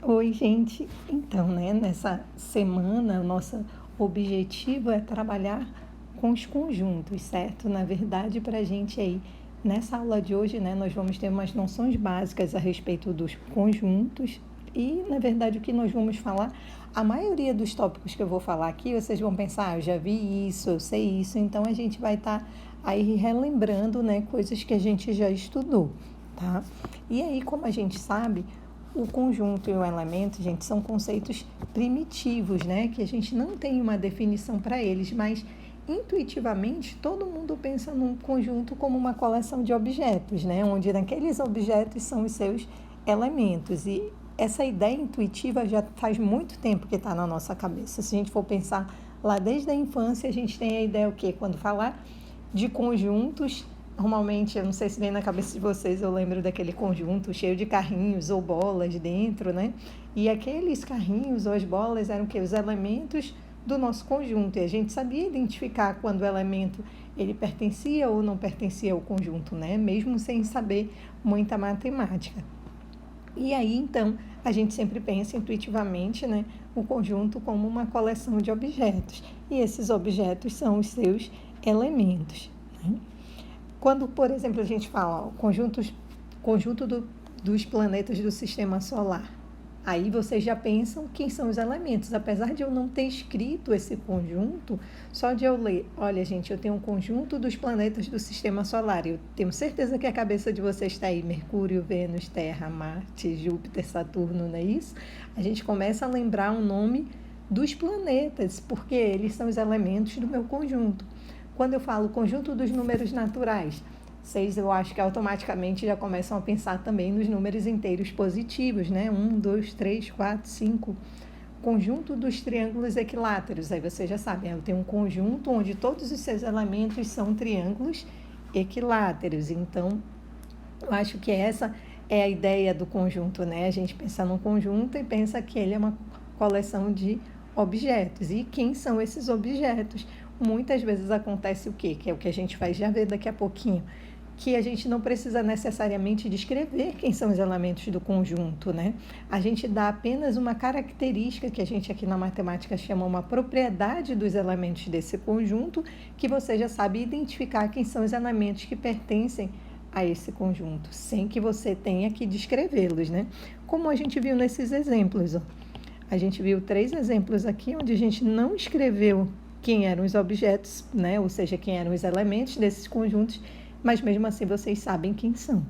Oi, gente. Então, né, nessa semana, o nosso objetivo é trabalhar com os conjuntos, certo? Na verdade, para a gente aí, nessa aula de hoje, né, nós vamos ter umas noções básicas a respeito dos conjuntos e, na verdade, o que nós vamos falar, a maioria dos tópicos que eu vou falar aqui, vocês vão pensar, eu já vi isso, eu sei isso, então a gente vai estar aí relembrando, né, coisas que a gente já estudou, tá? E aí, como a gente sabe, o conjunto e o elemento, gente, são conceitos primitivos, né? Que a gente não tem uma definição para eles, mas intuitivamente todo mundo pensa num conjunto como uma coleção de objetos, né? Onde naqueles objetos são os seus elementos. E essa ideia intuitiva já faz muito tempo que está na nossa cabeça. Se a gente for pensar lá desde a infância, a gente tem a ideia o quê? Quando falar de conjuntos, normalmente, eu não sei se vem na cabeça de vocês, eu lembro daquele conjunto cheio de carrinhos ou bolas dentro, né? E aqueles carrinhos ou as bolas eram o quê? Os elementos do nosso conjunto. E a gente sabia identificar quando o elemento ele pertencia ou não pertencia ao conjunto, né? Mesmo sem saber muita matemática. E aí, então, a gente sempre pensa intuitivamente, né, o conjunto como uma coleção de objetos. E esses objetos são os seus elementos, né? Quando, por exemplo, a gente fala conjunto dos planetas do sistema solar, aí vocês já pensam quem são os elementos. Apesar de eu não ter escrito esse conjunto, só de eu ler, olha, gente, eu tenho um conjunto dos planetas do sistema solar. Eu tenho certeza que a cabeça de vocês está aí, Mercúrio, Vênus, Terra, Marte, Júpiter, Saturno, não é isso? A gente começa a lembrar o nome dos planetas, porque eles são os elementos do meu conjunto. Quando eu falo conjunto dos números naturais, vocês, eu acho que automaticamente já começam a pensar também nos números inteiros positivos, né? 1, 2, 3, 4, 5. Conjunto dos triângulos equiláteros, aí vocês já sabem, eu tenho um conjunto onde todos os seus elementos são triângulos equiláteros. Então, eu acho que essa é a ideia do conjunto, né? A gente pensa num conjunto e pensa que ele é uma coleção de objetos. E quem são esses objetos? Muitas vezes acontece o quê? Que é o que a gente vai já ver daqui a pouquinho, que a gente não precisa necessariamente descrever quem são os elementos do conjunto, né? A gente dá apenas uma característica que a gente aqui na matemática chama uma propriedade dos elementos desse conjunto, que você já sabe identificar quem são os elementos que pertencem a esse conjunto, sem que você tenha que descrevê-los, né? Como a gente viu nesses exemplos, ó. A gente viu 3 exemplos aqui onde a gente não escreveu quem eram os objetos, né? Ou seja, quem eram os elementos desses conjuntos, mas mesmo assim vocês sabem quem são.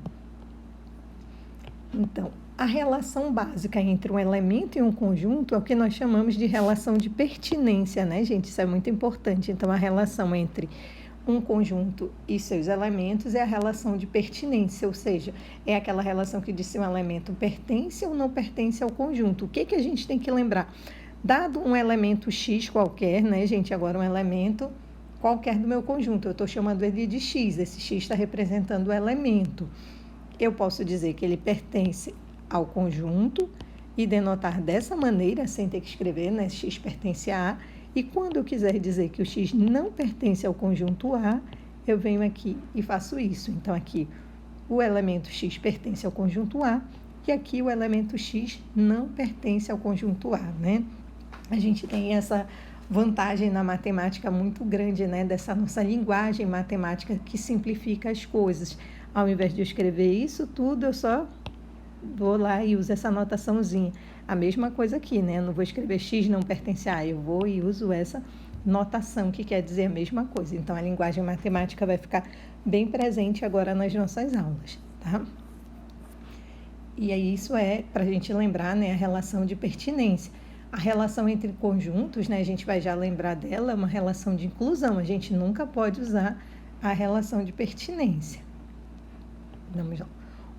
Então, a relação básica entre um elemento e um conjunto é o que nós chamamos de relação de pertinência, né, gente? Isso é muito importante. Então, a relação entre um conjunto e seus elementos é a relação de pertinência, ou seja, é aquela relação que diz se um elemento pertence ou não pertence ao conjunto. O que a gente tem que lembrar? Dado um elemento X qualquer, né, gente, agora um elemento qualquer do meu conjunto, eu estou chamando ele de X, esse X está representando o elemento. Eu posso dizer que ele pertence ao conjunto e denotar dessa maneira, sem ter que escrever, né, X pertence a A, e quando eu quiser dizer que o X não pertence ao conjunto A, eu venho aqui e faço isso. Então, aqui o elemento X pertence ao conjunto A, e aqui o elemento X não pertence ao conjunto A, né? A gente tem essa vantagem na matemática muito grande, né? Dessa nossa linguagem matemática que simplifica as coisas. Ao invés de eu escrever isso tudo, eu só vou lá e uso essa anotaçãozinha. A mesma coisa aqui, né? Eu não vou escrever X não pertence a, eu vou e uso essa notação, que quer dizer a mesma coisa. Então, a linguagem matemática vai ficar bem presente agora nas nossas aulas, tá? E aí, isso é para a gente lembrar, né, a relação de pertinência. A relação entre conjuntos, né, a gente vai já lembrar dela, é uma relação de inclusão. A gente nunca pode usar a relação de pertinência. Vamos lá.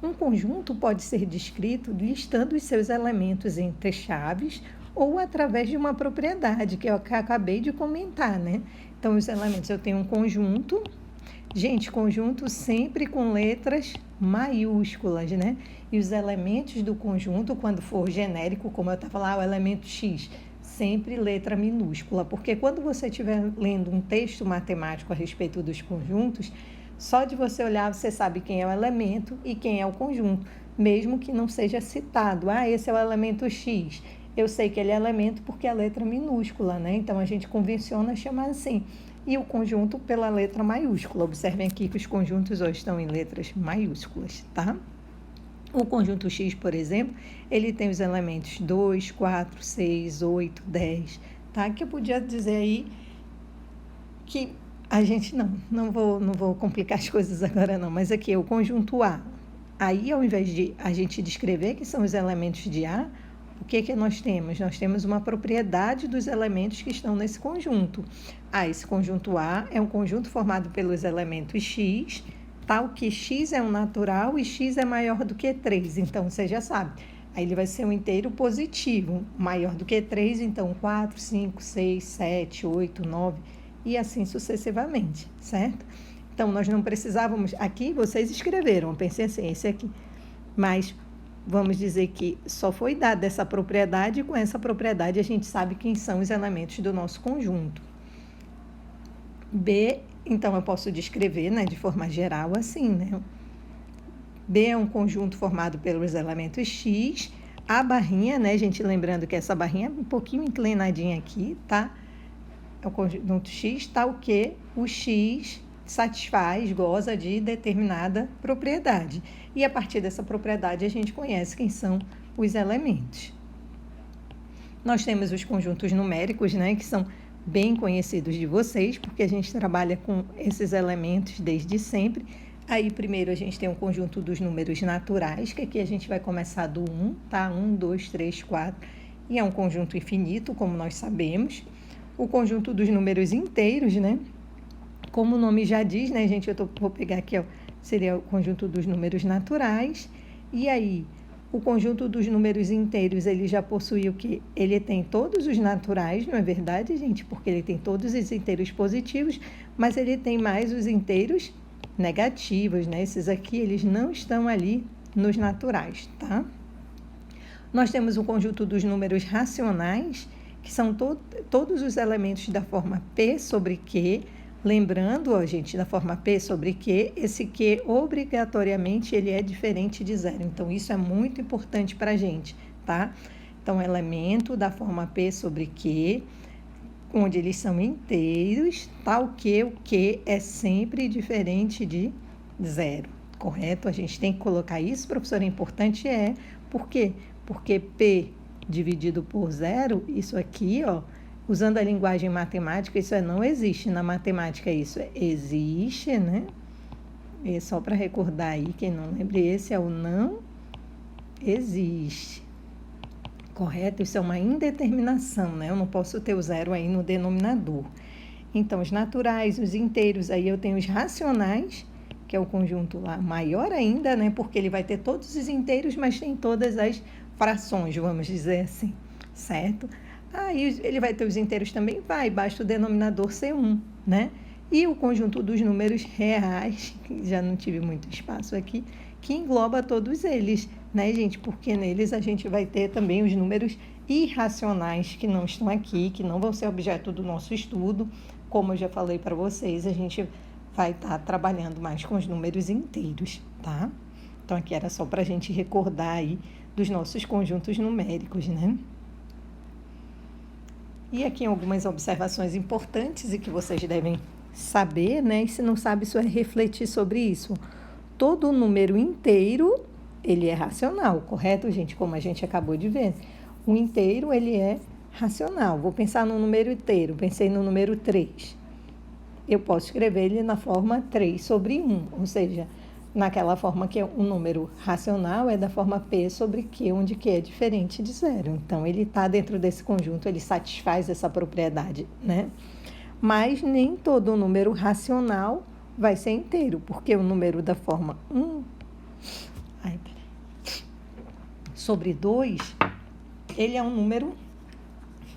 Um conjunto pode ser descrito listando os seus elementos entre chaves ou através de uma propriedade, que eu acabei de comentar, né? Então, os elementos, eu tenho um conjunto. Gente, conjunto sempre com letras maiúsculas, né? E os elementos do conjunto, quando for genérico, como eu estava lá, o elemento X, sempre letra minúscula, porque quando você estiver lendo um texto matemático a respeito dos conjuntos, só de você olhar você sabe quem é o elemento e quem é o conjunto. mesmo que não seja citado. Ah, esse é o elemento X. Eu sei que ele é elemento porque é a letra minúscula, né? Então, a gente convenciona chamar assim. E o conjunto pela letra maiúscula. Observem aqui que os conjuntos hoje estão em letras maiúsculas, tá? O conjunto X, por exemplo, ele tem os elementos 2, 4, 6, 8, 10, tá? Que eu podia dizer aí que a gente não vou complicar as coisas agora não, mas aqui é o conjunto A. Aí, ao invés de a gente descrever que são os elementos de A, o que nós temos? Nós temos uma propriedade dos elementos que estão nesse conjunto. Esse conjunto A é um conjunto formado pelos elementos X, tal que X é um natural e X é maior do que 3. Então, você já sabe. Aí ele vai ser um inteiro positivo, maior do que 3, então 4, 5, 6, 7, 8, 9 e assim sucessivamente, certo? Então, nós não precisávamos... Aqui, vocês escreveram, eu pensei assim, esse aqui. Mas, vamos dizer que só foi dada essa propriedade, e com essa propriedade a gente sabe quem são os elementos do nosso conjunto. B, então, eu posso descrever, né, de forma geral assim, né? B é um conjunto formado pelos elementos X. A barrinha, né, gente, lembrando que essa barrinha é um pouquinho inclinadinha aqui, tá? É o conjunto X, tal que o X satisfaz, goza de determinada propriedade. E a partir dessa propriedade a gente conhece quem são os elementos. Nós temos os conjuntos numéricos, né, que são bem conhecidos de vocês, porque a gente trabalha com esses elementos desde sempre. Aí, primeiro, a gente tem o conjunto dos números naturais, que aqui a gente vai começar do 1, tá? 1, 2, 3, 4, e é um conjunto infinito, como nós sabemos. O conjunto dos números inteiros, né? Como o nome já diz, né, gente? Vou pegar aqui, ó, seria o conjunto dos números naturais. E aí, o conjunto dos números inteiros, ele já possui o quê? Ele tem todos os naturais, não é verdade, gente? Porque ele tem todos os inteiros positivos, mas ele tem mais os inteiros negativos, né? Esses aqui, eles não estão ali nos naturais, tá? Nós temos o conjunto dos números racionais, que são todos os elementos da forma P sobre Q. Lembrando, ó, gente, da forma P sobre Q, esse Q, obrigatoriamente, ele é diferente de zero. Então, isso é muito importante para a gente, tá? Então, elemento da forma P sobre Q, onde eles são inteiros, tal que o Q é sempre diferente de zero, correto? A gente tem que colocar isso, professora, é importante, por quê? Porque P dividido por zero, isso aqui, ó, usando a linguagem matemática, isso não existe. Na matemática, isso existe, né? E só para recordar aí, quem não lembra, esse é o não existe. Correto? Isso é uma indeterminação, né? Eu não posso ter o zero aí no denominador. Então, os naturais, os inteiros, aí eu tenho os racionais, que é o conjunto lá maior ainda, né? Porque ele vai ter todos os inteiros, mas tem todas as frações, vamos dizer assim, certo? Aí ele vai ter os inteiros também? Vai, basta o denominador ser 1, né? E o conjunto dos números reais, que já não tive muito espaço aqui, que engloba todos eles, né, gente? Porque neles a gente vai ter também os números irracionais que não estão aqui, que não vão ser objeto do nosso estudo. Como eu já falei para vocês, a gente vai estar trabalhando mais com os números inteiros, tá? Então, aqui era só para a gente recordar aí dos nossos conjuntos numéricos, né? E aqui algumas observações importantes e que vocês devem saber, né? E se não sabe, isso é refletir sobre isso. Todo número inteiro, ele é racional, correto, gente? Como a gente acabou de ver. O inteiro, ele é racional. Vou pensar no número inteiro, pensei no número 3. Eu posso escrever ele na forma 3 sobre 1, ou seja, naquela forma que o número racional é da forma P sobre Q, onde Q é diferente de zero. Então, ele está dentro desse conjunto, ele satisfaz essa propriedade, né? Mas nem todo número racional vai ser inteiro, porque o número da forma 1 sobre 2, ele é um número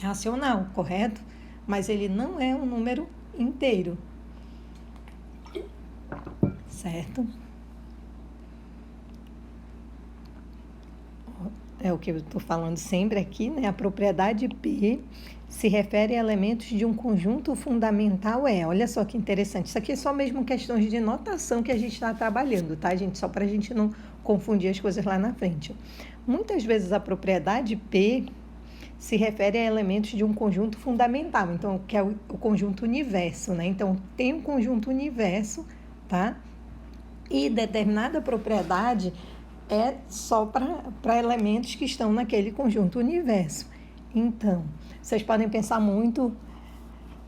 racional, correto? Mas ele não é um número inteiro, certo? É o que eu estou falando sempre aqui, né? A propriedade P se refere a elementos de um conjunto fundamental olha só que interessante, isso aqui é só mesmo questões de notação que a gente está trabalhando, tá, gente? Só para a gente não confundir as coisas lá na frente. Muitas vezes a propriedade P se refere a elementos de um conjunto fundamental, então, que é o conjunto universo, né? Então, tem um conjunto universo, tá? E determinada propriedade é só para elementos que estão naquele conjunto universo. Então, vocês podem pensar muito.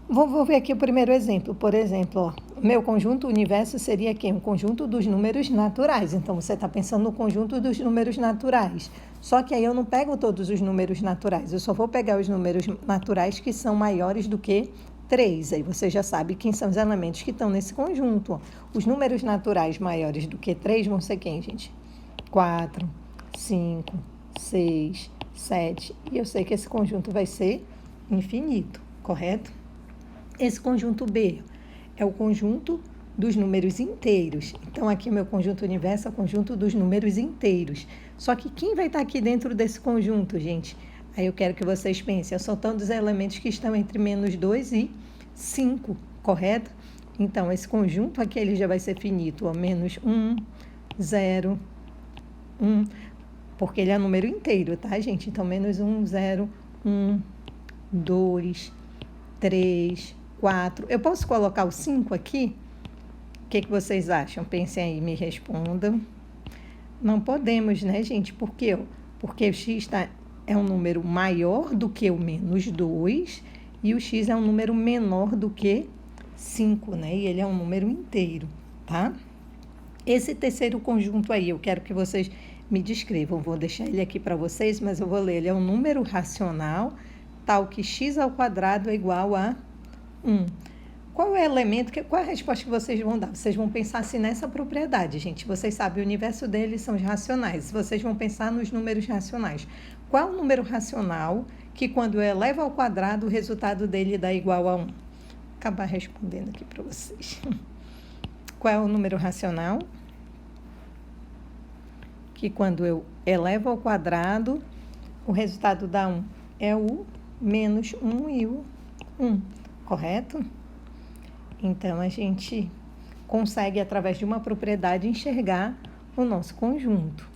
Vou ver aqui o primeiro exemplo. Por exemplo, o meu conjunto universo seria aqui um conjunto dos números naturais. Então, você está pensando no conjunto dos números naturais. Só que aí eu não pego todos os números naturais. Eu só vou pegar os números naturais que são maiores do que 3. Aí você já sabe quem são os elementos que estão nesse conjunto. Os números naturais maiores do que 3 vão ser quem, gente? 4, 5, 6, 7. E eu sei que esse conjunto vai ser infinito, correto? Esse conjunto B é o conjunto dos números inteiros. Então, aqui o meu conjunto universo é o conjunto dos números inteiros. Só que quem vai estar aqui dentro desse conjunto, gente? Aí eu quero que vocês pensem, são todos os elementos que estão entre menos 2 e 5, correto? Então, esse conjunto aqui ele já vai ser finito, ó, menos 1, 0, 1, porque ele é número inteiro, tá, gente? Então, menos 1, 0, 1, 2, 3, 4. Eu posso colocar o 5 aqui? O que vocês acham? Pensem aí, me respondam. Não podemos, né, gente? Por quê? Porque o x é um número maior do que o menos 2 e o x é um número menor do que 5, né? E ele é um número inteiro, tá? Esse terceiro conjunto aí, eu quero que vocês me descrevam. Vou deixar ele aqui para vocês, mas eu vou ler. Ele é um número racional, tal que x ao quadrado é igual a 1. Qual é o elemento, qual é a resposta que vocês vão dar? Vocês vão pensar assim nessa propriedade, gente. Vocês sabem, o universo deles são os racionais. Vocês vão pensar nos números racionais. Qual é o número racional que, quando eu elevo ao quadrado, o resultado dele dá igual a 1? Vou acabar respondendo aqui para vocês. Qual é o número racional que, quando eu elevo ao quadrado, o resultado dá 1? É o menos 1 e o 1, correto? Então, a gente consegue, através de uma propriedade, enxergar o nosso conjunto.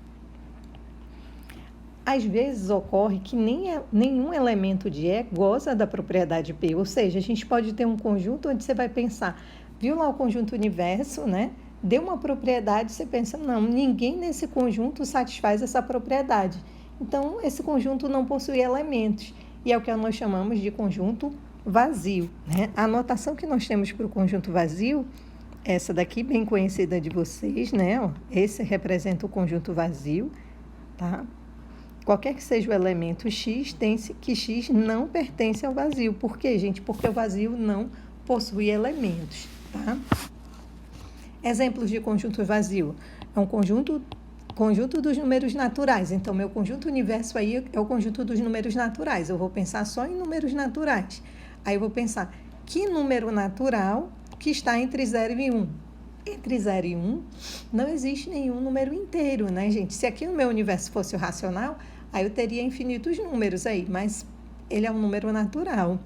Às vezes, ocorre que nenhum elemento de E goza da propriedade P, ou seja, a gente pode ter um conjunto onde você vai pensar, viu lá o conjunto universo, né? Deu uma propriedade, você pensa, não, ninguém nesse conjunto satisfaz essa propriedade. Então, esse conjunto não possui elementos, e é o que nós chamamos de conjunto vazio, né? A anotação que nós temos para o conjunto vazio, essa daqui bem conhecida de vocês, né? Ó, esse representa o conjunto vazio, tá? Qualquer que seja o elemento x, tem-se que x não pertence ao vazio. Por quê, gente? Porque o vazio não possui elementos, tá? Exemplos de conjunto vazio. É um conjunto dos números naturais. Então, meu conjunto universo aí é o conjunto dos números naturais. Eu vou pensar só em números naturais. Aí eu vou pensar, que número natural que está entre 0 e 1? Entre 0 e 1 não existe nenhum número inteiro, né, gente? Se aqui no meu universo fosse o racional, aí eu teria infinitos números aí, mas ele é um número natural.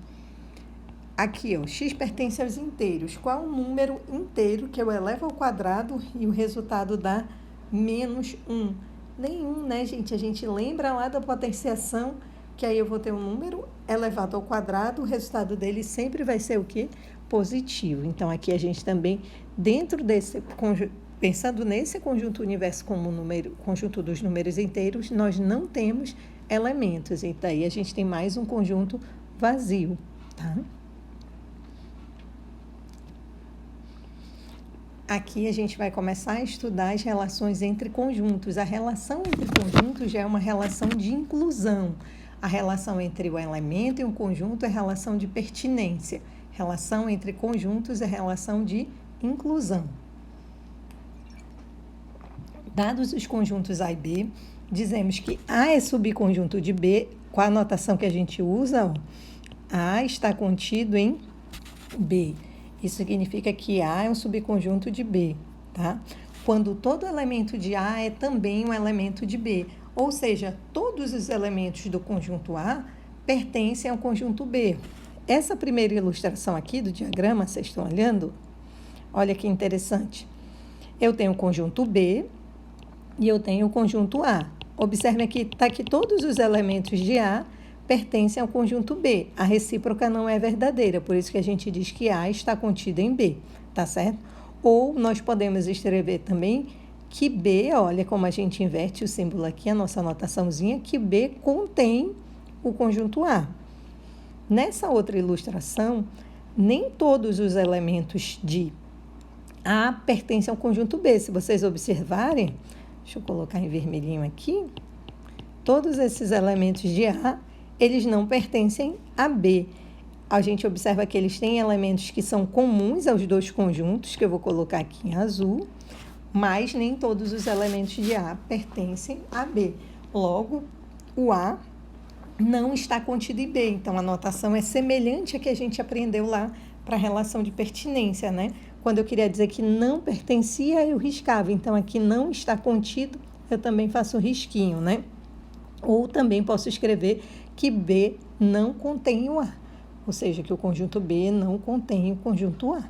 Aqui, ó, x pertence aos inteiros. Qual o número inteiro que eu elevo ao quadrado e o resultado dá menos 1? Nenhum, né, gente? A gente lembra lá da potenciação, que aí eu vou ter um número elevado ao quadrado, o resultado dele sempre vai ser o quê? Positivo. Então, aqui a gente também, dentro desse conjunto, pensando nesse conjunto universo como conjunto dos números inteiros, nós não temos elementos. E daí a gente tem mais um conjunto vazio, tá? Aqui a gente vai começar a estudar as relações entre conjuntos. A relação entre conjuntos já é uma relação de inclusão. A relação entre o elemento e o conjunto é relação de pertinência. Relação entre conjuntos é relação de inclusão. Dados os conjuntos A e B, dizemos que A é subconjunto de B. Qual a notação que a gente usa? A está contido em B. Isso significa que A é um subconjunto de B, tá? Quando todo elemento de A é também um elemento de B. Ou seja, todos os elementos do conjunto A pertencem ao conjunto B. Essa primeira ilustração aqui do diagrama, vocês estão olhando? Olha que interessante. Eu tenho o conjunto B, e eu tenho o conjunto A. Observe aqui, tá que todos os elementos de A pertencem ao conjunto B. A recíproca não é verdadeira, por isso que a gente diz que A está contido em B, tá certo? Ou nós podemos escrever também que B, olha como a gente inverte o símbolo aqui, a nossa anotaçãozinha, que B contém o conjunto A. Nessa outra ilustração, nem todos os elementos de A pertencem ao conjunto B. Se vocês observarem, deixa eu colocar em vermelhinho aqui, todos esses elementos de A, eles não pertencem a B. A gente observa que eles têm elementos que são comuns aos dois conjuntos, que eu vou colocar aqui em azul, mas nem todos os elementos de A pertencem a B. Logo, o A não está contido em B. Então, a notação é semelhante à que a gente aprendeu lá para a relação de pertinência, né? Quando eu queria dizer que não pertencia, eu riscava. Então, aqui não está contido, eu também faço o risquinho, né? Ou também posso escrever que B não contém o A. Ou seja, que o conjunto B não contém o conjunto A.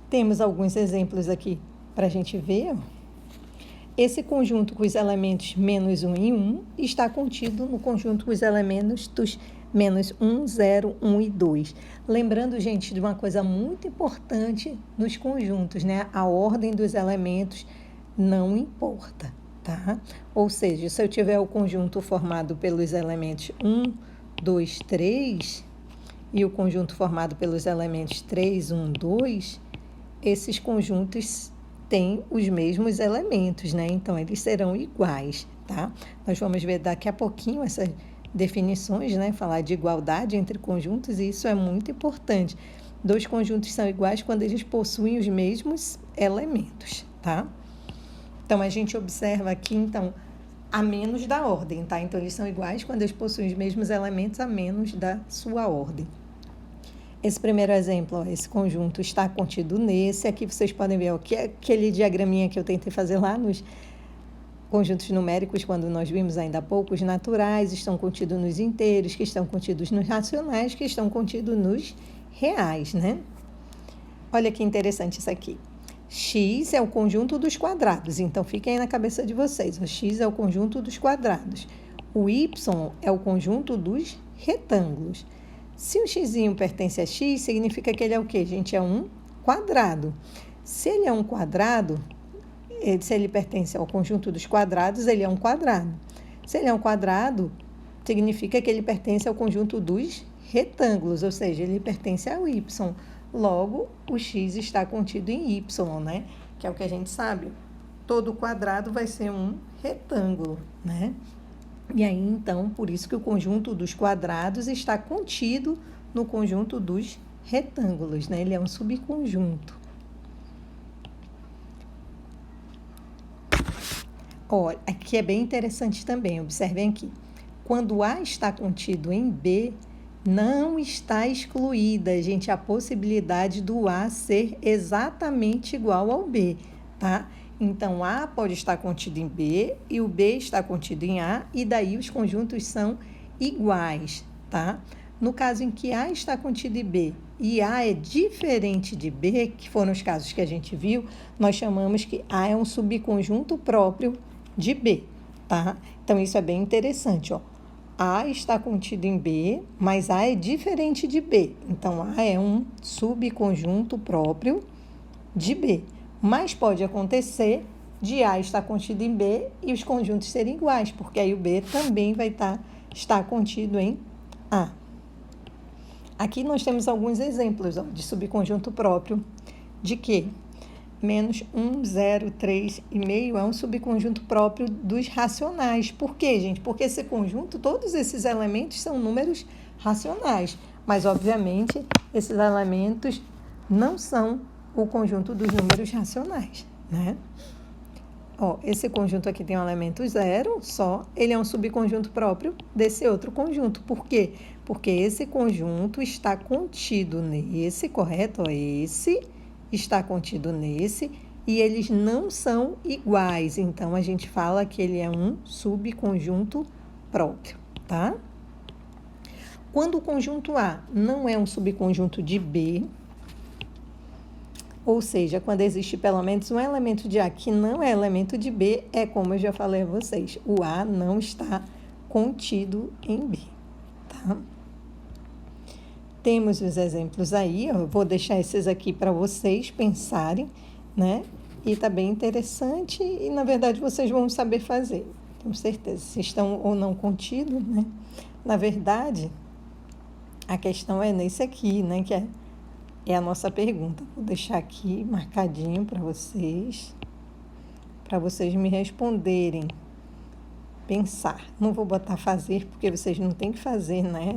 Temos alguns exemplos aqui para a gente ver. Esse conjunto com os elementos menos 1 e 1 está contido no conjunto com os elementos dos menos 1, 0, 1 e 2. Lembrando, gente, de uma coisa muito importante nos conjuntos, né? A ordem dos elementos não importa, tá? Ou seja, se eu tiver o conjunto formado pelos elementos 1, 2, 3 e o conjunto formado pelos elementos 3, 1, 2, esses conjuntos têm os mesmos elementos, né? Então, eles serão iguais, tá? Nós vamos ver daqui a pouquinho essas definições, né? Falar de igualdade entre conjuntos, e isso é muito importante. Dois conjuntos são iguais quando eles possuem os mesmos elementos, tá? Então, a gente observa aqui, então, a menos da ordem, tá? Então, eles são iguais quando eles possuem os mesmos elementos a menos da sua ordem. Esse primeiro exemplo, ó, esse conjunto está contido nesse. Aqui vocês podem ver, ó, que é aquele diagraminha que eu tentei fazer lá nos conjuntos numéricos, quando nós vimos ainda há pouco, os naturais estão contidos nos inteiros, que estão contidos nos racionais, que estão contidos nos reais, né? Olha que interessante isso aqui. X é o conjunto dos quadrados, então fiquem aí na cabeça de vocês. O X é o conjunto dos quadrados. O Y é o conjunto dos retângulos. Se o x pertence a x, significa que ele é o quê, gente? É um quadrado. Se ele é um quadrado, se ele pertence ao conjunto dos quadrados, ele é um quadrado. Se ele é um quadrado, significa que ele pertence ao conjunto dos retângulos, ou seja, ele pertence ao y. Logo, o x está contido em y, né? Que é o que a gente sabe. Todo quadrado vai ser um retângulo, né? E aí, então, por isso que o conjunto dos quadrados está contido no conjunto dos retângulos, né? Ele é um subconjunto. Olha, aqui é bem interessante também, observem aqui. Quando A está contido em B, não está excluída, gente, a possibilidade do A ser exatamente igual ao B, tá? Então, A pode estar contido em B e o B está contido em A, e daí os conjuntos são iguais, tá? No caso em que A está contido em B e A é diferente de B, que foram os casos que a gente viu, nós chamamos que A é um subconjunto próprio de B, tá? Então, isso é bem interessante, ó. A está contido em B, mas A é diferente de B. Então, A é um subconjunto próprio de B. Mas pode acontecer de A estar contido em B e os conjuntos serem iguais, porque aí o B também vai estar contido em A. Aqui nós temos alguns exemplos, ó, de subconjunto próprio de quê? Menos 1, 0, 3 e meio é um subconjunto próprio dos racionais. Por quê, gente? Porque esse conjunto, todos esses elementos são números racionais, mas, obviamente, esses elementos não são o conjunto dos números racionais, né? Ó, esse conjunto aqui tem um elemento 0 só, ele é um subconjunto próprio desse outro conjunto. Por quê? Porque esse conjunto está contido nesse, correto? Ó, esse está contido nesse e eles não são iguais. Então, a gente fala que ele é um subconjunto próprio, tá? Quando o conjunto A não é um subconjunto de B, Ou seja, quando existe pelo menos um elemento de A que não é elemento de B, é como eu já falei a vocês, o A não está contido em B, tá? Temos os exemplos aí, eu vou deixar esses aqui para vocês pensarem, né? E tá bem interessante e, na verdade, vocês vão saber fazer, tenho certeza, se estão ou não contidos, né? Na verdade, a questão é nesse aqui, né? Que é a nossa pergunta. Vou deixar aqui marcadinho para vocês me responderem. Pensar. Não vou botar fazer, porque vocês não têm que fazer, né?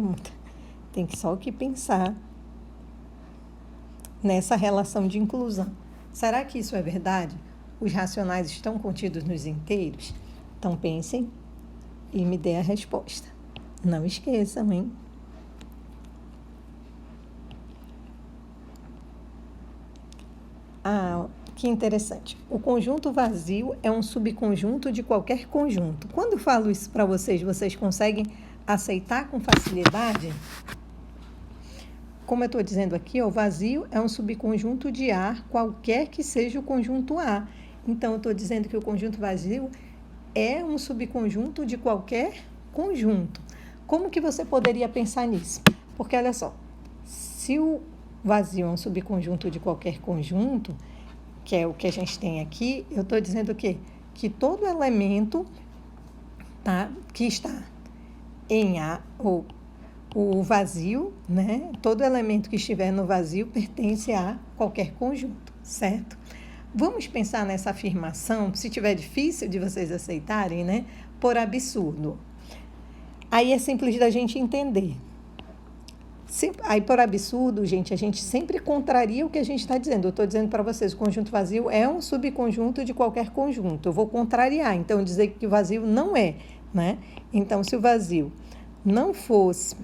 Tem que só que pensar nessa relação de inclusão. Será que isso é verdade? Os racionais estão contidos nos inteiros? Então pensem e me dê a resposta. Não esqueçam, hein? Ah, que interessante. O conjunto vazio é um subconjunto de qualquer conjunto. Quando eu falo isso para vocês, vocês conseguem aceitar com facilidade? Como eu estou dizendo aqui, o vazio é um subconjunto de A, qualquer que seja o conjunto A. Então, eu estou dizendo que o conjunto vazio é um subconjunto de qualquer conjunto. Como que você poderia pensar nisso? Porque, olha só, se o vazio é um subconjunto de qualquer conjunto, que é o que a gente tem aqui, eu estou dizendo o quê? Que todo elemento, tá, que está em A, ou o vazio, né? Todo elemento que estiver no vazio pertence a qualquer conjunto, certo? Vamos pensar nessa afirmação, se tiver difícil de vocês aceitarem, né? Por absurdo. Aí é simples da gente entender. Aí, por absurdo, gente, a gente sempre contraria o que a gente está dizendo. Eu estou dizendo para vocês, o conjunto vazio é um subconjunto de qualquer conjunto. Eu vou contrariar, então, dizer que o vazio não é, né? Então, se o vazio não fosse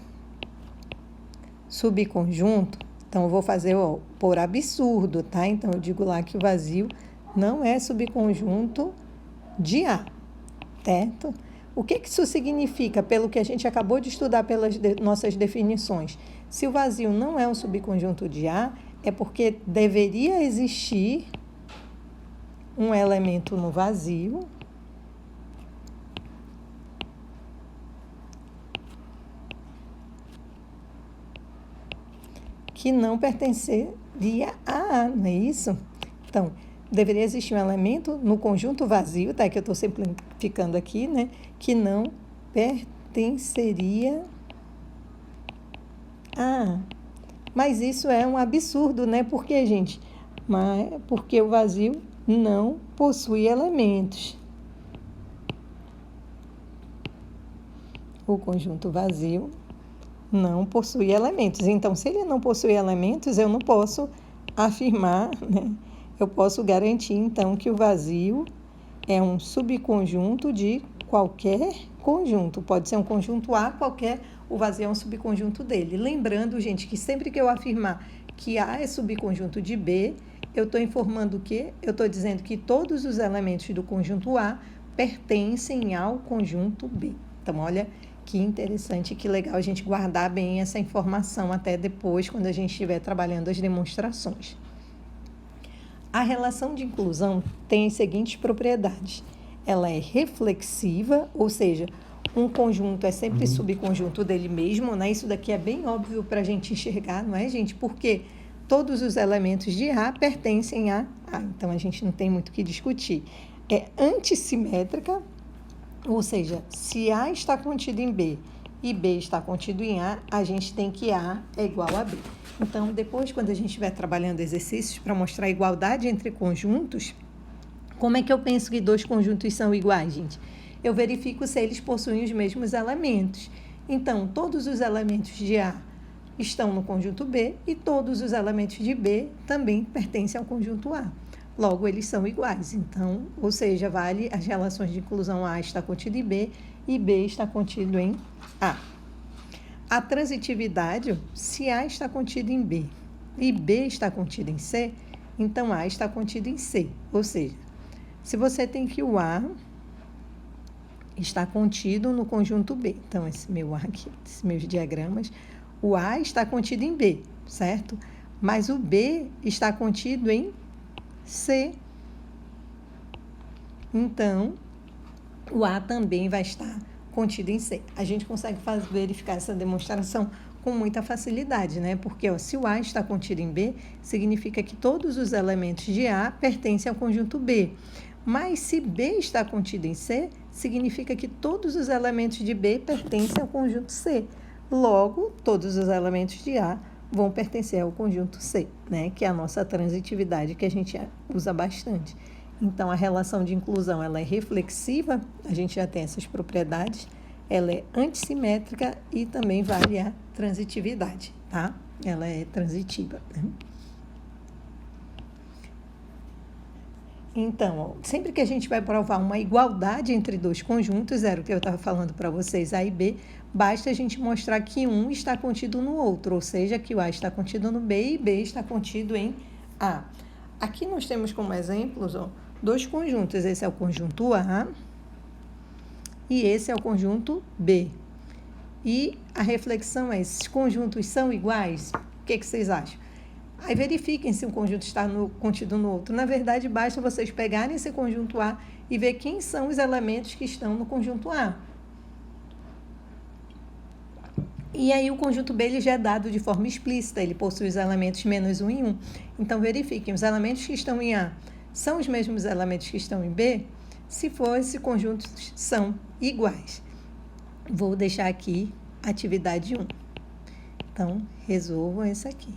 subconjunto, então, eu vou fazer por absurdo, tá? Então, eu digo lá que o vazio não é subconjunto de A, certo? O que isso significa, pelo que a gente acabou de estudar pelas nossas definições? Se o vazio não é um subconjunto de A, é porque deveria existir um elemento no vazio que não pertenceria a A, não é isso? Então, deveria existir um elemento no conjunto vazio, tá? Que eu estou simplificando aqui, né? Que não pertenceria a A. Mas isso é um absurdo, né? Por quê, gente? Porque o vazio não possui elementos. O conjunto vazio não possui elementos. Então, se ele não possui elementos, eu não posso afirmar, né? Eu posso garantir, então, que o vazio é um subconjunto de qualquer conjunto. Pode ser um conjunto A qualquer, o vazio é um subconjunto dele. Lembrando, gente, que sempre que eu afirmar que A é subconjunto de B, eu estou informando o quê? Eu estou dizendo que todos os elementos do conjunto A pertencem ao conjunto B. Então, olha que interessante, que legal a gente guardar bem essa informação até depois, quando a gente estiver trabalhando as demonstrações. A relação de inclusão tem as seguintes propriedades. Ela é reflexiva, ou seja, um conjunto é sempre subconjunto dele mesmo, né? Isso daqui é bem óbvio para a gente enxergar, não é, gente? Porque todos os elementos de A pertencem a A, então a gente não tem muito o que discutir. É antissimétrica, ou seja, se A está contido em B e B está contido em A, a gente tem que A é igual a B. Então, depois, quando a gente estiver trabalhando exercícios para mostrar a igualdade entre conjuntos, como é que eu penso que dois conjuntos são iguais, gente? Eu verifico se eles possuem os mesmos elementos. Então, todos os elementos de A estão no conjunto B e todos os elementos de B também pertencem ao conjunto A. Logo, eles são iguais. Então, ou seja, vale as relações de inclusão A está contido em B e B está contido em A. A transitividade, se A está contido em B e B está contido em C, então A está contido em C. Ou seja, se você tem que o A está contido no conjunto B. Então, esse meu A aqui, esses meus diagramas, o A está contido em B, certo? mas o B está contido em C. Então, o A também vai estar contido em C. A gente consegue verificar essa demonstração com muita facilidade, né? Porque se o A está contido em B, significa que todos os elementos de A pertencem ao conjunto B. Mas se B está contido em C, significa que todos os elementos de B pertencem ao conjunto C. Logo, todos os elementos de A vão pertencer ao conjunto C, né? Que é a nossa transitividade, que a gente usa bastante. Então, a relação de inclusão ela é reflexiva, a gente já tem essas propriedades, ela é antissimétrica e também vale a transitividade, tá? Ela é transitiva, né? Então, sempre que a gente vai provar uma igualdade entre dois conjuntos, era o que eu estava falando para vocês, A e B, basta a gente mostrar que um está contido no outro, ou seja, que o A está contido no B e B está contido em A. Aqui nós temos como exemplos, dois conjuntos, esse é o conjunto A e esse é o conjunto B. E a reflexão é, esses conjuntos são iguais? O que vocês acham? Aí verifiquem se um conjunto está contido no outro. Na verdade, basta vocês pegarem esse conjunto A e ver quem são os elementos que estão no conjunto A. E aí o conjunto B ele já é dado de forma explícita, ele possui os elementos menos 1 e 1. Então, verifiquem, os elementos que estão em A são os mesmos elementos que estão em B? Se for, esses conjuntos são iguais. Vou deixar aqui atividade 1. Então, resolvam esse aqui.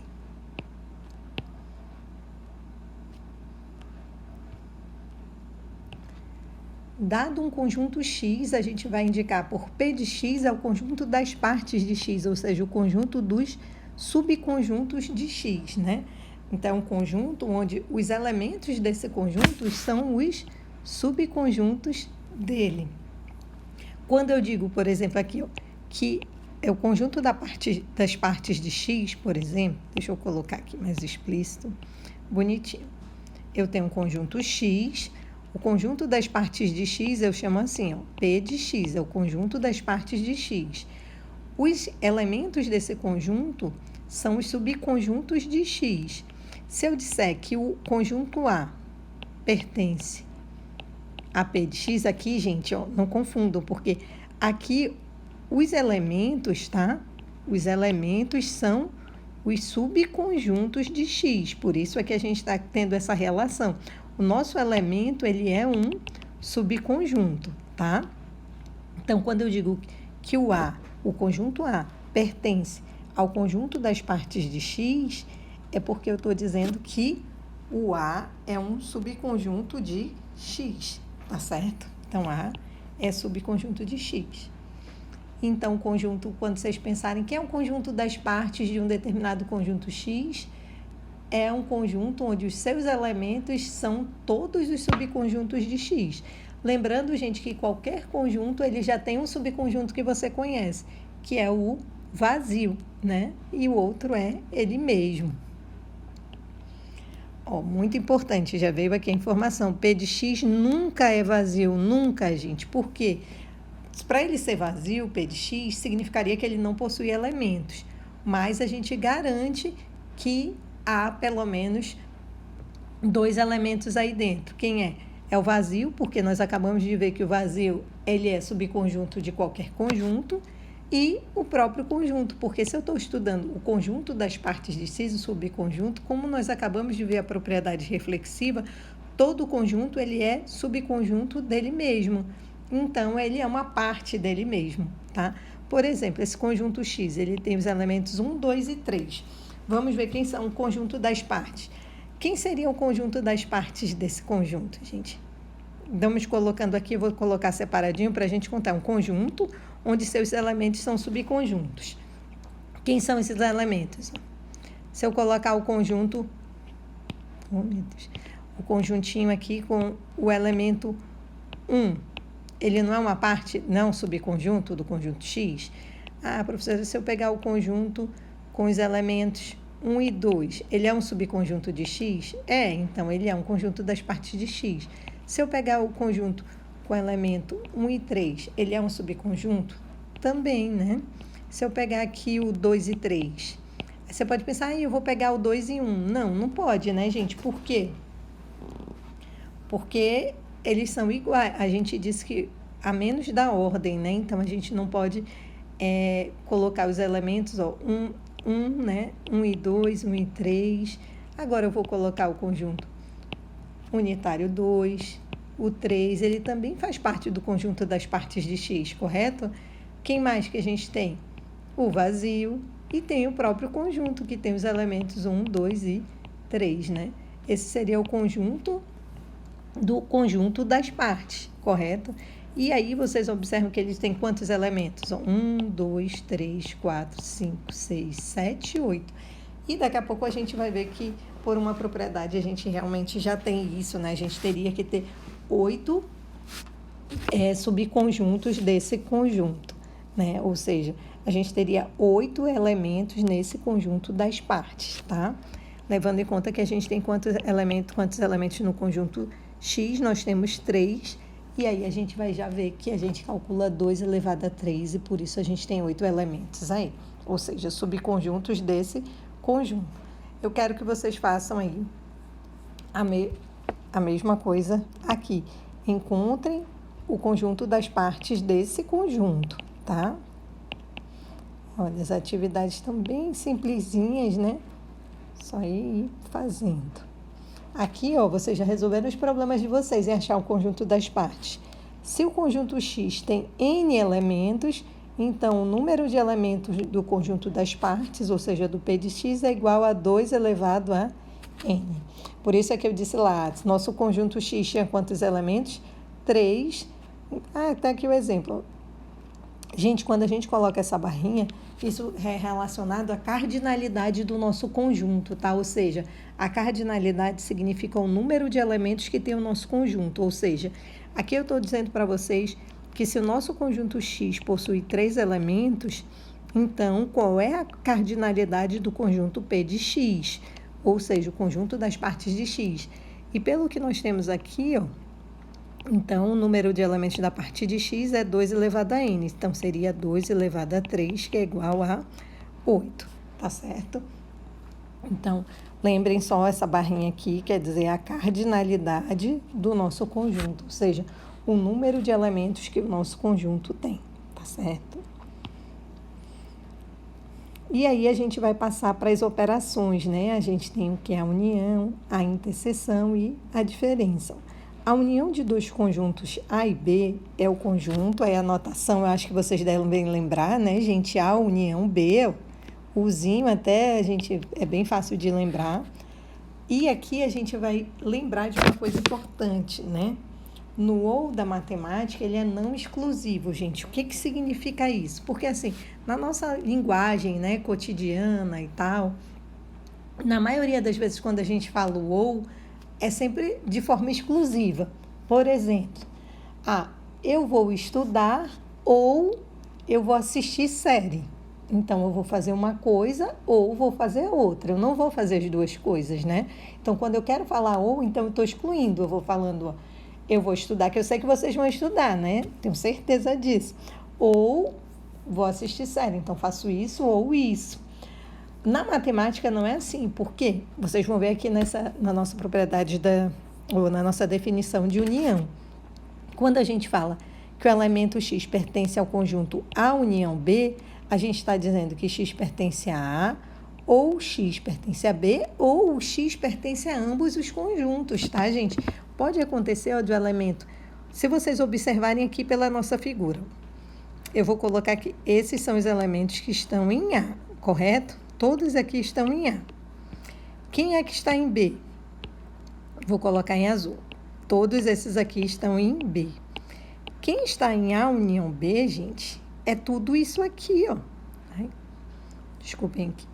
Dado um conjunto X, a gente vai indicar por P de X é o conjunto das partes de X, ou seja, o conjunto dos subconjuntos de X, né? Então, é um conjunto onde os elementos desse conjunto são os subconjuntos dele. Quando eu digo, por exemplo, aqui, que é o conjunto das partes de X, por exemplo, deixa eu colocar aqui mais explícito, bonitinho. Eu tenho um conjunto X. O conjunto das partes de X eu chamo assim, P de X, é o conjunto das partes de X. Os elementos desse conjunto são os subconjuntos de X. Se eu disser que o conjunto A pertence a P de X, aqui, gente, não confundam, porque aqui os elementos, tá? Os elementos são os subconjuntos de X, por isso é que a gente está tendo essa relação. O nosso elemento, ele é um subconjunto, tá? Então, quando eu digo que o conjunto A, pertence ao conjunto das partes de X, é porque eu estou dizendo que o A é um subconjunto de X, tá certo? Então, A é subconjunto de X. Então, o conjunto, quando vocês pensarem que é um conjunto das partes de um determinado conjunto X, é um conjunto onde os seus elementos são todos os subconjuntos de X. Lembrando, gente, que qualquer conjunto ele já tem um subconjunto que você conhece, que é o vazio, né? E o outro é ele mesmo. Muito importante, já veio aqui a informação, P de X nunca é vazio, nunca, gente. Por quê? Para ele ser vazio, P de X, significaria que ele não possui elementos, mas a gente garante que há pelo menos dois elementos aí dentro. Quem é? É o vazio, porque nós acabamos de ver que o vazio ele é subconjunto de qualquer conjunto, e o próprio conjunto, porque se eu estou estudando o conjunto das partes de X, o subconjunto, como nós acabamos de ver a propriedade reflexiva, todo conjunto ele é subconjunto dele mesmo. Então, ele é uma parte dele mesmo, tá? Por exemplo, esse conjunto X, ele tem os elementos 1, 2 e 3. Vamos ver quem são o conjunto das partes. Quem seria o conjunto das partes desse conjunto, gente? Vamos colocando aqui, vou colocar separadinho para a gente contar. Um conjunto onde seus elementos são subconjuntos. Quem são esses elementos? Se eu colocar o conjunto... Oh, meu Deus. O conjuntinho aqui com o elemento 1. Ele não é uma parte, não é um subconjunto do conjunto X? Ah, professora, se eu pegar o conjunto com os elementos 1 e 2, ele é um subconjunto de X? Então ele é um conjunto das partes de X. Se eu pegar o conjunto com o elemento 1 e 3, ele é um subconjunto? Também, né? Se eu pegar aqui o 2 e 3, Você pode pensar, eu vou pegar o 2 e 1. Não, não pode, né, gente? Por quê? Porque eles são iguais. A gente disse que a menos da ordem, né? Então, a gente não pode colocar os elementos, ó, 1, né? 1 e 2, 1 e 3. Agora, eu vou colocar o conjunto unitário 2. O 3, ele também faz parte do conjunto das partes de x, correto? Quem mais que a gente tem? O vazio. E tem o próprio conjunto, que tem os elementos 1, 2 e 3, né? Esse seria o conjunto do conjunto das partes, correto? E aí, vocês observam que eles têm quantos elementos? 1, 2, 3, 4, 5, 6, 7, 8. E daqui a pouco a gente vai ver que, por uma propriedade, a gente realmente já tem isso, né? A gente teria que ter 8 subconjuntos desse conjunto, né? Ou seja, a gente teria 8 elementos nesse conjunto das partes, tá? Levando em conta que a gente tem quantos elementos no conjunto X, nós temos 3, e aí a gente vai já ver que a gente calcula 2 elevado a 3, e por isso a gente tem 8 elementos aí, ou seja, subconjuntos desse conjunto. Eu quero que vocês façam aí a mesma coisa aqui. Encontrem o conjunto das partes desse conjunto, tá? Olha, as atividades estão bem simplesinhas, né? Só ir fazendo. Aqui, ó, vocês já resolveram os problemas de vocês em achar o conjunto das partes. Se o conjunto X tem N elementos, então o número de elementos do conjunto das partes, ou seja, do P de X, é igual a 2 elevado a N. Por isso é que eu disse lá, nosso conjunto X tinha quantos elementos? 3. Tá aqui o exemplo. Gente, quando a gente coloca essa barrinha, isso é relacionado à cardinalidade do nosso conjunto, tá? Ou seja, a cardinalidade significa o número de elementos que tem o nosso conjunto. Ou seja, aqui eu estou dizendo para vocês que se o nosso conjunto X possui 3 elementos, então qual é a cardinalidade do conjunto P de X? Ou seja, o conjunto das partes de X. E pelo que nós temos aqui, ó, então, o número de elementos da parte de x é 2 elevado a n. Então, seria 2 elevado a 3, que é igual a 8, tá certo? Então, lembrem só essa barrinha aqui, quer dizer a cardinalidade do nosso conjunto, ou seja, o número de elementos que o nosso conjunto tem, tá certo? E aí, a gente vai passar para as operações, né? A gente tem o que é a união, a interseção e a diferença. A união de dois conjuntos A e B é o conjunto, aí a notação, eu acho que vocês devem lembrar, né, gente? A união B, o zinho até é bem fácil de lembrar. E aqui a gente vai lembrar de uma coisa importante, né? No ou da matemática, ele é não exclusivo, gente. O que significa isso? Porque, assim, na nossa linguagem, né, cotidiana e tal, na maioria das vezes, quando a gente fala o ou, é sempre de forma exclusiva. Por exemplo, eu vou estudar ou eu vou assistir série. Então, eu vou fazer uma coisa ou vou fazer outra. Eu não vou fazer as duas coisas, né? Então, quando eu quero falar ou, então eu estou excluindo. Eu vou falando, eu vou estudar, que eu sei que vocês vão estudar, né? Tenho certeza disso. Ou vou assistir série. Então, faço isso ou isso. Na matemática não é assim, por quê? Vocês vão ver aqui na nossa propriedade ou na nossa definição de união. Quando a gente fala que o elemento X pertence ao conjunto A união B, a gente está dizendo que X pertence a A, ou X pertence a B, ou X pertence a ambos os conjuntos, tá, gente? Pode acontecer, ó, do elemento. Se vocês observarem aqui pela nossa figura, eu vou colocar aqui, esses são os elementos que estão em A, correto? Todos aqui estão em A. Quem é que está em B? Vou colocar em azul. Todos esses aqui estão em B. Quem está em A união B, gente, é tudo isso aqui, ó. Desculpem aqui.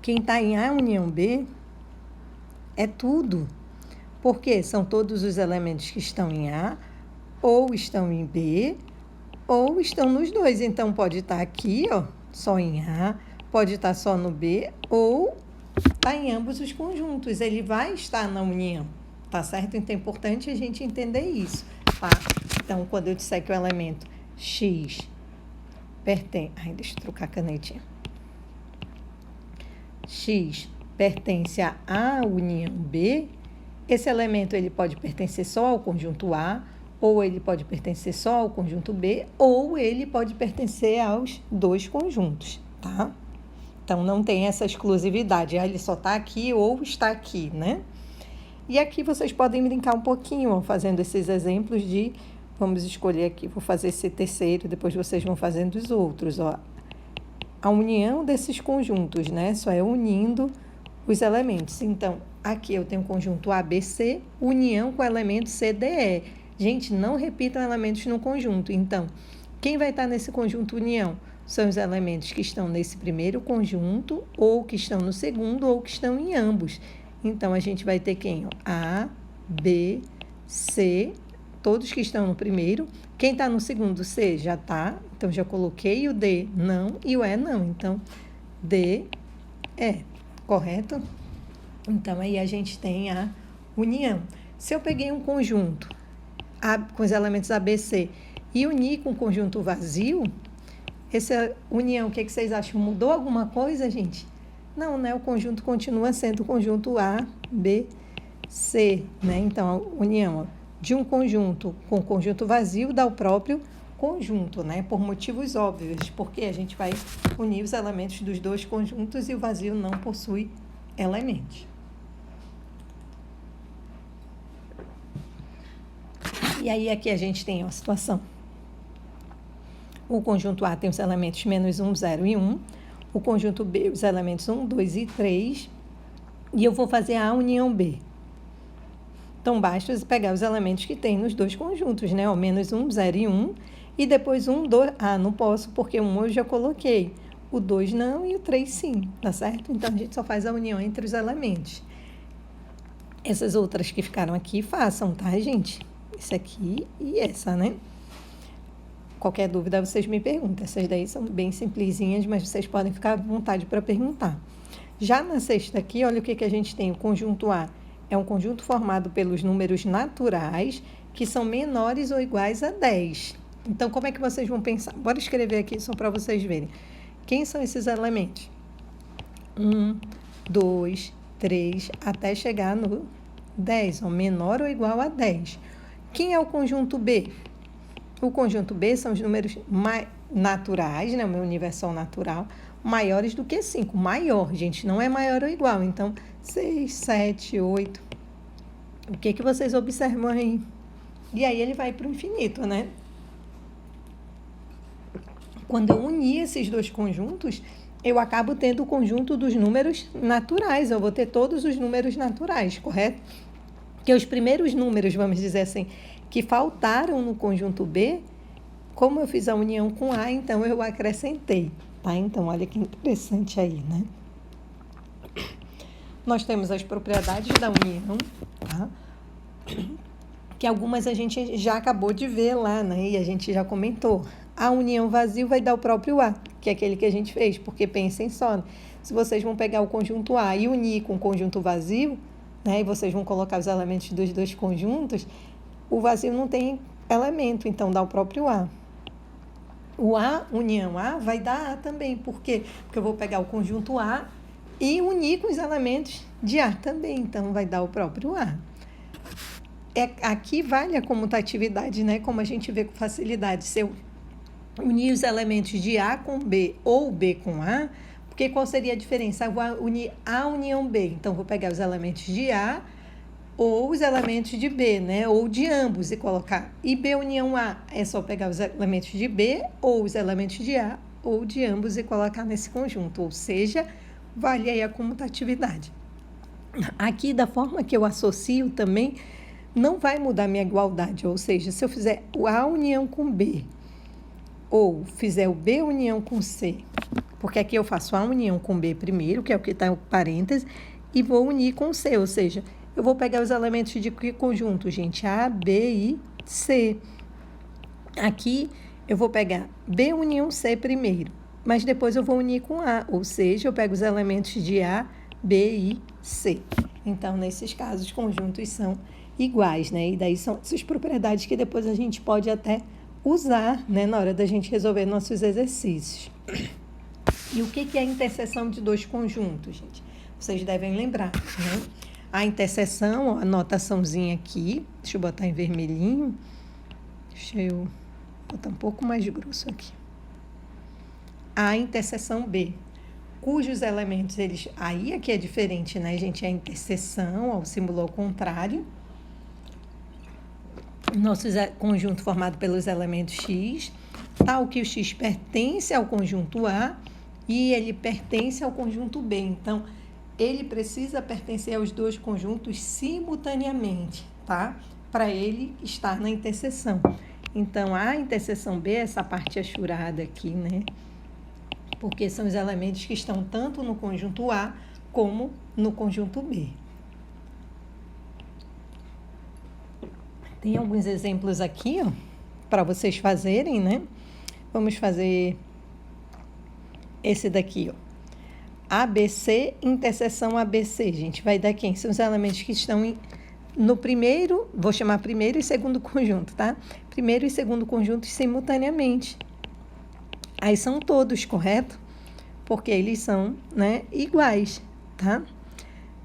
Quem está em A união B é tudo. Porque são todos os elementos que estão em A, ou estão em B, ou estão nos dois. Então, pode estar aqui, ó, só em A, pode estar só no B ou está em ambos os conjuntos. Ele vai estar na união, tá certo? Então, é importante a gente entender isso, tá? Então, quando eu disser que o elemento X pertence... deixa eu trocar a canetinha. X pertence a A união B, esse elemento ele pode pertencer só ao conjunto A, ou ele pode pertencer só ao conjunto B, ou ele pode pertencer aos dois conjuntos, tá? Então, não tem essa exclusividade, ele só está aqui ou está aqui, né? E aqui vocês podem brincar um pouquinho, ó, fazendo esses exemplos de, vamos escolher aqui, vou fazer esse terceiro, depois vocês vão fazendo os outros, ó. A união desses conjuntos, né? Só é unindo os elementos. Então, aqui eu tenho o conjunto ABC, união com o elemento CDE. Gente, não repitam elementos no conjunto. Então, quem vai estar nesse conjunto união? São os elementos que estão nesse primeiro conjunto, ou que estão no segundo, ou que estão em ambos. Então, a gente vai ter quem? A, B, C, todos que estão no primeiro. Quem está no segundo, C, já está. Então, já coloquei o D, não, e o E, não. Então, D, E, correto? Então, aí a gente tem a união. Se eu peguei um conjunto com os elementos A, B, C e uni com o conjunto vazio, essa união, o que vocês acham? Mudou alguma coisa, gente? Não, né? O conjunto continua sendo o conjunto A, B, C, né? Então, a união de um conjunto com conjunto vazio dá o próprio conjunto, né? Por motivos óbvios, porque a gente vai unir os elementos dos dois conjuntos e o vazio não possui elementos. E aí, aqui a gente tem uma situação. O conjunto A tem os elementos menos 1, 0 e 1. O conjunto B, os elementos 1, 2 e 3. E eu vou fazer a união B. Então, basta pegar os elementos que tem nos dois conjuntos, né? O menos 1, 0 e 1. E depois 1, 2... Ah, não posso, porque o 1 eu já coloquei. O 2 não e o 3 sim, tá certo? Então, a gente só faz a união entre os elementos. Essas outras que ficaram aqui, façam, tá, gente? Esse aqui e essa, né? Qualquer dúvida, vocês me perguntam. Essas daí são bem simplesinhas, mas vocês podem ficar à vontade para perguntar. Já na sexta aqui, olha o que a gente tem. O conjunto A é um conjunto formado pelos números naturais que são menores ou iguais a 10. Então, como é que vocês vão pensar? Bora escrever aqui só para vocês verem. Quem são esses elementos? 1, 2, 3, até chegar no 10, ou menor ou igual a 10. Quem é o conjunto B? O conjunto B são os números naturais, né? O meu universal natural, maiores do que 5. Maior, gente, não é maior ou igual. Então, 6, 7, 8. O que vocês observam aí? E aí ele vai para o infinito, né? Quando eu unir esses dois conjuntos, eu acabo tendo o conjunto dos números naturais. Eu vou ter todos os números naturais, correto? Que os primeiros números, vamos dizer assim, que faltaram no conjunto B, como eu fiz a união com A, então eu acrescentei, tá? Então, olha que interessante aí, né? Nós temos as propriedades da união, tá? Que algumas a gente já acabou de ver lá, né? E a gente já comentou. A união vazio vai dar o próprio A, que é aquele que a gente fez, porque pensem só, né? Se vocês vão pegar o conjunto A e unir com o conjunto vazio, né? E vocês vão colocar os elementos dos dois conjuntos, o vazio não tem elemento, então dá o próprio A. O A, união A, vai dar A também. Por quê? Porque eu vou pegar o conjunto A e unir com os elementos de A também, então vai dar o próprio A. Aqui vale a comutatividade, né? Como a gente vê com facilidade. Se eu unir os elementos de A com B ou B com A, porque qual seria a diferença? Eu vou unir A união B. Então, vou pegar os elementos de A ou os elementos de B, né? Ou de ambos e colocar. E B união A é só pegar os elementos de B ou os elementos de A ou de ambos e colocar nesse conjunto. Ou seja, vale aí a comutatividade. Aqui, da forma que eu associo também, não vai mudar minha igualdade. Ou seja, se eu fizer o A união com B ou fizer o B união com C, porque aqui eu faço A união com B primeiro, que é o que está em parênteses, e vou unir com C, ou seja, eu vou pegar os elementos de que conjunto, gente? A, B e C. Aqui eu vou pegar B união C primeiro, mas depois eu vou unir com A, ou seja, eu pego os elementos de A, B e C. Então, nesses casos, os conjuntos são iguais, né? E daí são essas propriedades que depois a gente pode até usar, né, na hora da gente resolver nossos exercícios. E o que é a interseção de dois conjuntos, gente? Vocês devem lembrar, né? A interseção, ó, a anotaçãozinha aqui, deixa eu botar em vermelhinho, deixa eu botar um pouco mais grosso aqui. A interseção B, cujos elementos, aí aqui é diferente, né, gente? A interseção, ó, o símbolo ao contrário. Nosso conjunto formado pelos elementos X, tal que o X pertence ao conjunto A e ele pertence ao conjunto B. Então, ele precisa pertencer aos dois conjuntos simultaneamente, tá? Para ele estar na interseção. Então, a interseção B, essa parte achurada aqui, né? Porque são os elementos que estão tanto no conjunto A como no conjunto B. Tem alguns exemplos aqui, ó, para vocês fazerem, né? Vamos fazer esse daqui, ó. ABC, interseção ABC, gente, vai dar quem? São os elementos que estão no primeiro, vou chamar primeiro e segundo conjunto, tá? Primeiro e segundo conjuntos simultaneamente. Aí são todos, correto? Porque eles são, né, iguais, tá?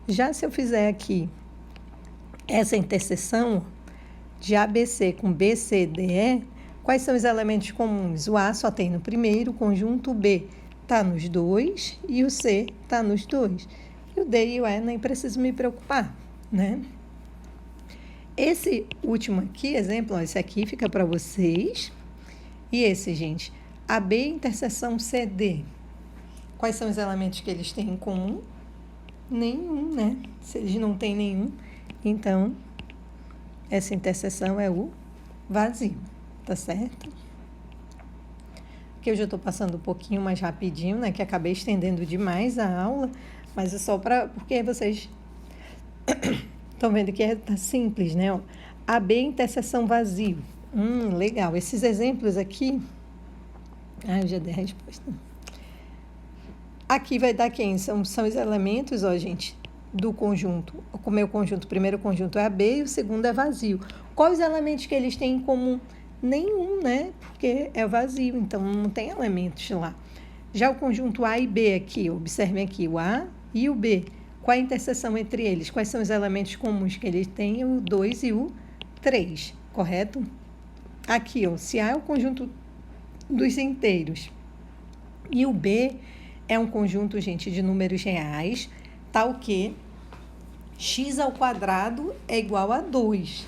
Já se eu fizer aqui essa interseção de ABC com BCDE, quais são os elementos comuns? O A só tem no primeiro, o conjunto B está nos dois e o C está nos dois. E o D e o E nem preciso me preocupar, né? Esse último aqui, exemplo, ó, esse aqui fica para vocês. E esse, gente, AB interseção CD. Quais são os elementos que eles têm em comum? Nenhum, né? Se eles não têm nenhum, então essa interseção é o vazio, tá certo? Aqui eu já estou passando um pouquinho mais rapidinho, né? Que acabei estendendo demais a aula, mas é só porque vocês estão vendo que tá simples, né? Ó, AB interseção vazio. Legal. Esses exemplos aqui... eu já dei a resposta. Aqui vai dar quem? São os elementos, ó, gente, do conjunto. O meu conjunto, o primeiro conjunto é AB e o segundo é vazio. Quais os elementos que eles têm em comum? Nenhum, né? Porque é vazio, então não tem elementos lá. Já o conjunto A e B aqui, observem aqui, o A e o B. Qual a interseção entre eles? Quais são os elementos comuns que eles têm? O 2 e o 3, correto? Aqui, ó, se A é o conjunto dos inteiros e o B é um conjunto, gente, de números reais, tal que x ao quadrado é igual a 2.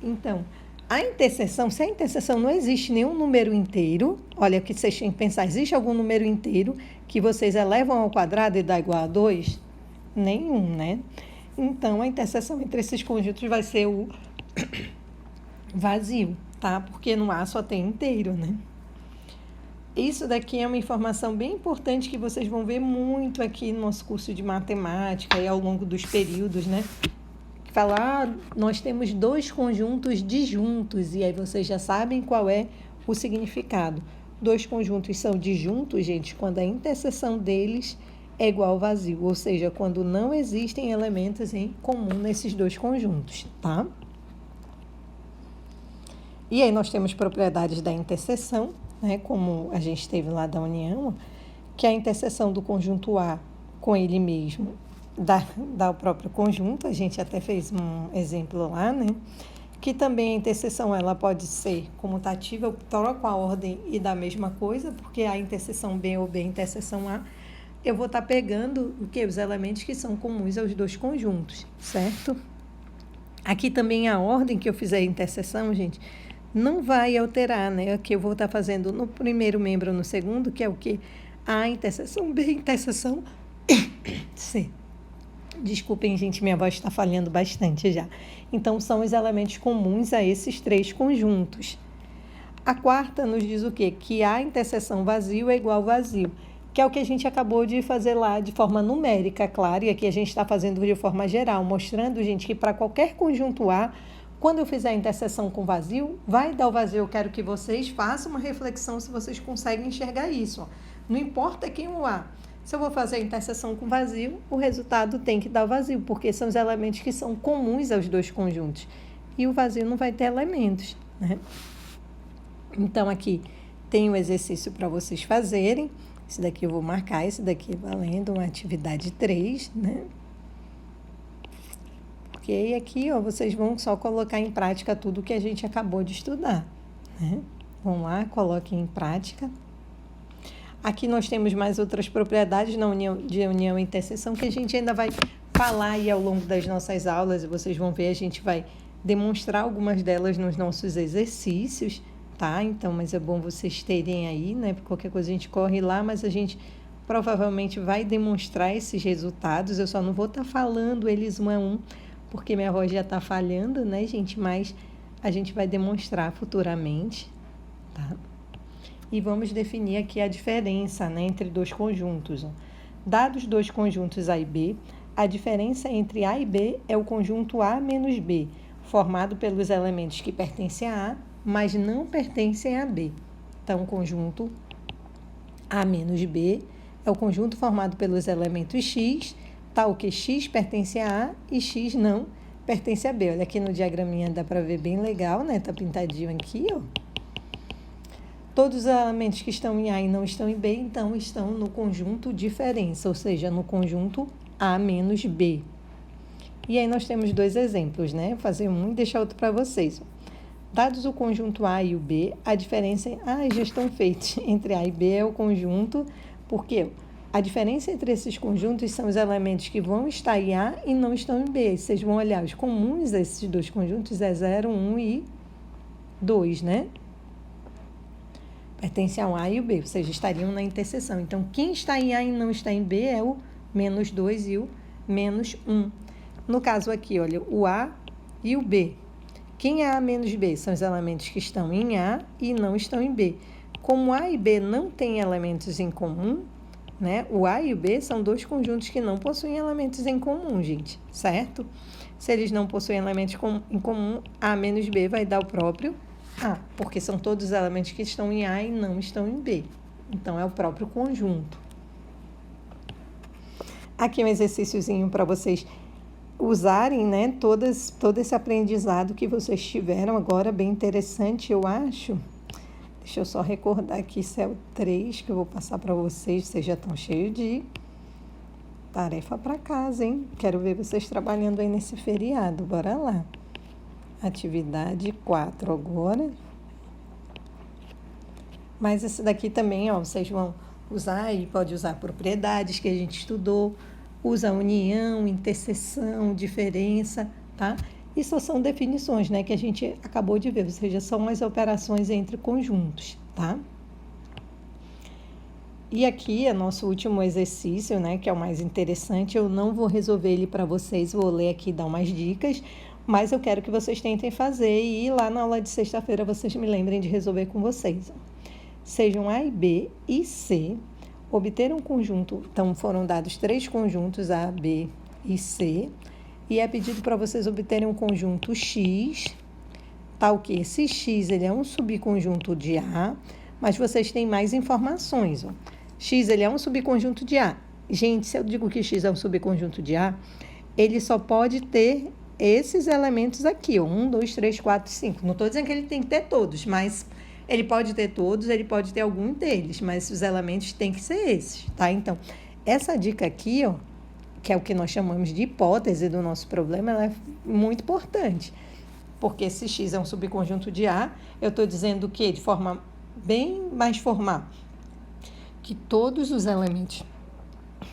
Então, a interseção, se a interseção não existe nenhum número inteiro, olha o que vocês têm que pensar, existe algum número inteiro que vocês elevam ao quadrado e dá igual a 2? Nenhum, né? Então, a interseção entre esses conjuntos vai ser o vazio, tá? Porque no A só tem inteiro, né? Isso daqui é uma informação bem importante que vocês vão ver muito aqui no nosso curso de matemática e ao longo dos períodos, né? Falar, nós temos dois conjuntos disjuntos, e aí vocês já sabem qual é o significado. Dois conjuntos são disjuntos, gente, quando a interseção deles é igual ao vazio, ou seja, quando não existem elementos em comum nesses dois conjuntos, tá? E aí nós temos propriedades da interseção, né, como a gente teve lá da união, que é a interseção do conjunto A com ele mesmo dá o próprio conjunto, a gente até fez um exemplo lá, né? Que também a interseção ela pode ser comutativa, eu troco a ordem e dá a mesma coisa, porque a interseção B ou B interseção A, eu vou estar pegando os elementos que são comuns aos dois conjuntos, certo? Aqui também a ordem que eu fizer a interseção, gente, não vai alterar, né? Aqui eu vou estar fazendo no primeiro membro ou no segundo, que é o quê? A interseção B, interseção C. Desculpem, gente, minha voz está falhando bastante já. Então, são os elementos comuns a esses três conjuntos. A quarta nos diz o quê? Que a interseção vazio é igual vazio, que é o que a gente acabou de fazer lá de forma numérica, claro, e aqui a gente está fazendo de forma geral, mostrando, gente, que para qualquer conjunto A, quando eu fizer a interseção com vazio, vai dar o vazio. Eu quero que vocês façam uma reflexão se vocês conseguem enxergar isso. Ó. Não importa quem o A. Se eu vou fazer a interseção com vazio, o resultado tem que dar o vazio, porque são os elementos que são comuns aos dois conjuntos. E o vazio não vai ter elementos, né? Então, aqui tem um exercício para vocês fazerem. Esse daqui eu vou marcar, esse daqui valendo uma atividade 3, né? Porque aí aqui, ó, vocês vão só colocar em prática tudo que a gente acabou de estudar, né? Vão lá, coloquem em prática. Aqui nós temos mais outras propriedades de união e interseção que a gente ainda vai falar aí ao longo das nossas aulas, e vocês vão ver, a gente vai demonstrar algumas delas nos nossos exercícios, tá? Então, mas é bom vocês terem aí, né? Porque qualquer coisa a gente corre lá, mas a gente provavelmente vai demonstrar esses resultados. Eu só não vou estar falando eles um a um, porque minha voz já está falhando, né, gente? Mas a gente vai demonstrar futuramente, tá? E vamos definir aqui a diferença, né, entre dois conjuntos. Ó. Dados dois conjuntos A e B, a diferença entre A e B é o conjunto A menos B, formado pelos elementos que pertencem a A, mas não pertencem a B. Então, o conjunto A menos B é o conjunto formado pelos elementos X, tal que X pertence a A e X não pertence a B. Olha aqui no diagraminha, dá para ver bem legal, né? Tá pintadinho aqui, ó. Todos os elementos que estão em A e não estão em B, então, estão no conjunto diferença, ou seja, no conjunto A menos B. E aí nós temos dois exemplos, né? Vou fazer um e deixar outro para vocês. Dados o conjunto A e o B, a diferença já estão feitos entre A e B é o conjunto, porque a diferença entre esses conjuntos são os elementos que vão estar em A e não estão em B. Vocês vão olhar, os comuns desses dois conjuntos é 0, 1 e 2, né? Pertence ao A e o B, ou seja, estariam na interseção. Então, quem está em A e não está em B é o menos 2 e o menos 1. No caso aqui, olha, o A e o B. Quem é A menos B? São os elementos que estão em A e não estão em B. Como A e B não têm elementos em comum, né? O A e o B são dois conjuntos que não possuem elementos em comum, gente, certo? Se eles não possuem elementos em comum, A menos B vai dar o próprio A, porque são todos os elementos que estão em A e não estão em B. Então, é o próprio conjunto. Aqui um exercíciozinho para vocês usarem, né, todo esse aprendizado que vocês tiveram agora, bem interessante, eu acho. Deixa eu só recordar aqui, isso é o 3 que eu vou passar para vocês já estão cheios de tarefa para casa, hein? Quero ver vocês trabalhando aí nesse feriado, bora lá. Atividade 4 agora. Mas esse daqui também, ó, vocês vão usar e pode usar propriedades que a gente estudou, usa união, interseção, diferença, tá? Isso são definições, né, que a gente acabou de ver, ou seja, são as operações entre conjuntos, tá? E aqui é nosso último exercício, né, que é o mais interessante. Eu não vou resolver ele para vocês, vou ler aqui e dar umas dicas, mas eu quero que vocês tentem fazer e lá na aula de sexta-feira vocês me lembrem de resolver com vocês. Sejam A e B e C, obter um conjunto, então foram dados 3 conjuntos A, B e C, e é pedido para vocês obterem um conjunto X, tal que esse X ele é um subconjunto de A, mas vocês têm mais informações. Ó. X ele é um subconjunto de A. Gente, se eu digo que X é um subconjunto de A, ele só pode ter esses elementos aqui, ó, 1, 2, 3, 4, 5. Não estou dizendo que ele tem que ter todos, mas ele pode ter todos, ele pode ter algum deles, mas os elementos têm que ser esses, tá? Então, essa dica aqui, ó, que é o que nós chamamos de hipótese do nosso problema, ela é muito importante, porque se X é um subconjunto de A, eu estou dizendo que, de forma bem mais formal, que todos os elementos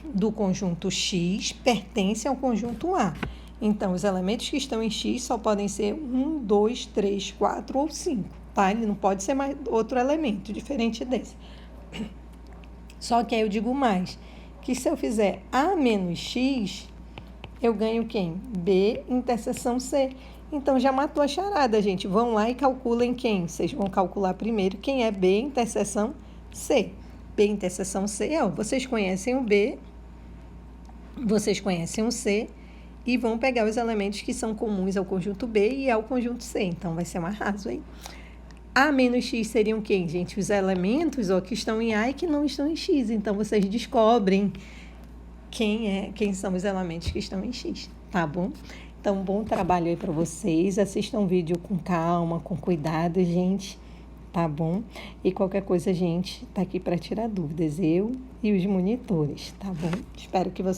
do conjunto X pertencem ao conjunto A. Então, os elementos que estão em X só podem ser 1, 2, 3, 4 ou 5, tá? Ele não pode ser mais outro elemento diferente desse. Só que aí eu digo mais, que se eu fizer A menos X, eu ganho quem? B interseção C. Então, já matou a charada, gente. Vão lá e calculem quem? Vocês vão calcular primeiro quem é B interseção C. B interseção C, ó, vocês conhecem o B, vocês conhecem o C, e vão pegar os elementos que são comuns ao conjunto B e ao conjunto C. Então, vai ser um arraso, hein? A menos X seriam quem, gente? Os elementos ó, que estão em A e que não estão em X. Então, vocês descobrem quem são os elementos que estão em X, tá bom? Então, bom trabalho aí para vocês. Assistam o vídeo com calma, com cuidado, gente. tá bom? E qualquer coisa a gente tá aqui para tirar dúvidas, eu e os monitores, tá bom? Espero que você